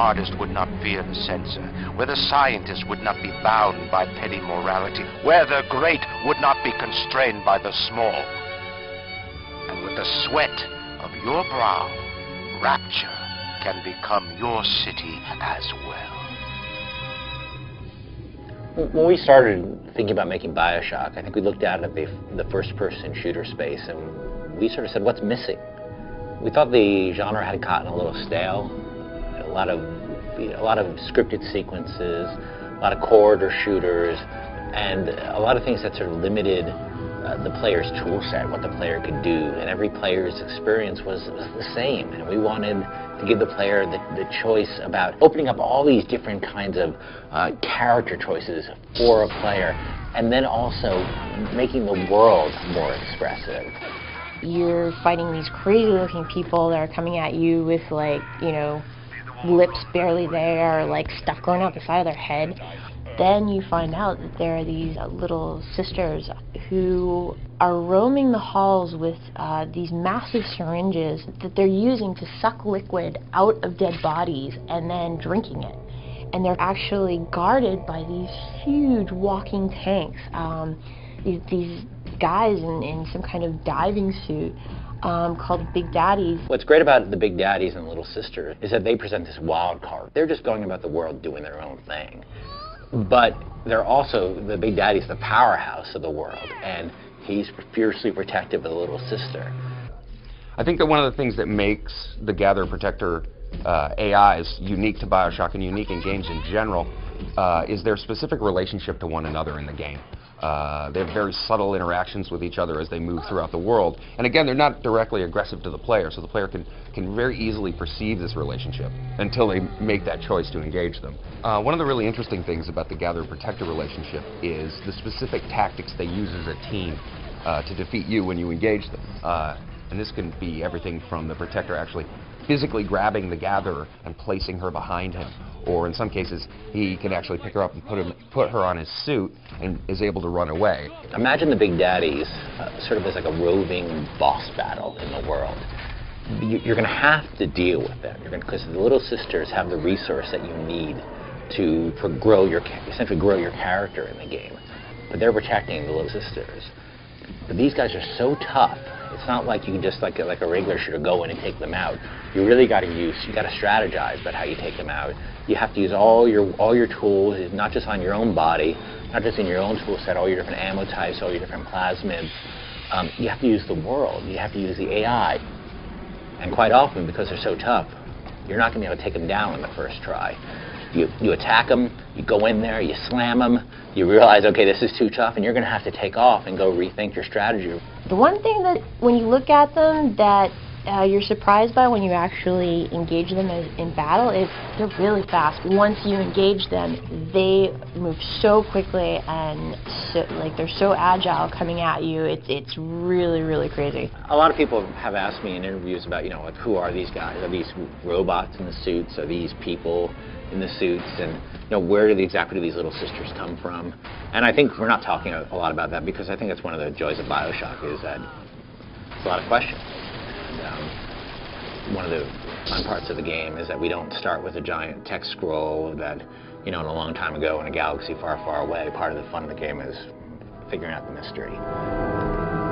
artist would not fear the censor, where the scientist would not be bound by petty morality, where the great would not be constrained by the small. And with the sweat of your brow, rapture can become your city as well. When we started thinking about making BioShock, I think we looked out at the first-person shooter space and we sort of said, what's missing? We thought the genre had gotten a little stale. A lot of scripted sequences, a lot of corridor shooters, and a lot of things that sort of limited the player's tool set, what the player could do, and every player's experience was the same. And we wanted to give the player the choice about opening up all these different kinds of character choices for a player, and then also making the world more expressive. You're fighting these crazy-looking people that are coming at you with, like, you know, lips barely there, like stuff going out the side of their head. Then you find out that there are these little sisters who are roaming the halls with these massive syringes that they're using to suck liquid out of dead bodies and then drinking it. And they're actually guarded by these huge walking tanks. These guys in some kind of diving suit called Big Daddies. What's great about the Big Daddies and Little Sisters is that they present this wild card. They're just going about the world doing their own thing. But they're also, the Big Daddy's the powerhouse of the world, and he's fiercely protective of the Little Sister. I think that one of the things that makes the Gatherer Protector AIs unique to BioShock and unique in games in general is their specific relationship to one another in the game. They have very subtle interactions with each other as they move throughout the world. And again, they're not directly aggressive to the player, so the player can very easily perceive this relationship until they make that choice to engage them. One of the really interesting things about the Gatherer-Protector relationship is the specific tactics they use as a team to defeat you when you engage them. And this can be everything from the Protector actually physically grabbing the Gatherer and placing her behind him, or in some cases he can actually pick her up and put her on his suit and is able to run away. Imagine the Big Daddies sort of as like a roving boss battle in the world. You're going to have to deal with them, because the Little Sisters have the resource that you need to essentially grow your character in the game. But they're protecting the Little Sisters. But these guys are so tough. It's not like you can just like a regular shooter go in and take them out. You really got to strategize about how you take them out. You have to use all your tools, not just on your own body, not just in your own tool set, all your different ammo types, all your different plasmids. You have to use the world. You have to use the AI. And quite often, because they're so tough, you're not going to be able to take them down on the first try. You attack them, you go in there, you slam them, you realize, okay, this is too tough, and you're going to have to take off and go rethink your strategy. The one thing that, when you look at them, that you're surprised by when you actually engage them in battle is they're really fast. Once you engage them, they move so quickly and they're so agile coming at you. It's really, really crazy. A lot of people have asked me in interviews about, like, who are these guys? Are these robots in the suits? Are these people in the suits? And where exactly do these Little Sisters come from? And I think we're not talking a lot about that, because I think that's one of the joys of BioShock, is that it's a lot of questions. One of the fun parts of the game is that we don't start with a giant text scroll that, in a long time ago in a galaxy far, far away. Part of the fun of the game is figuring out the mystery.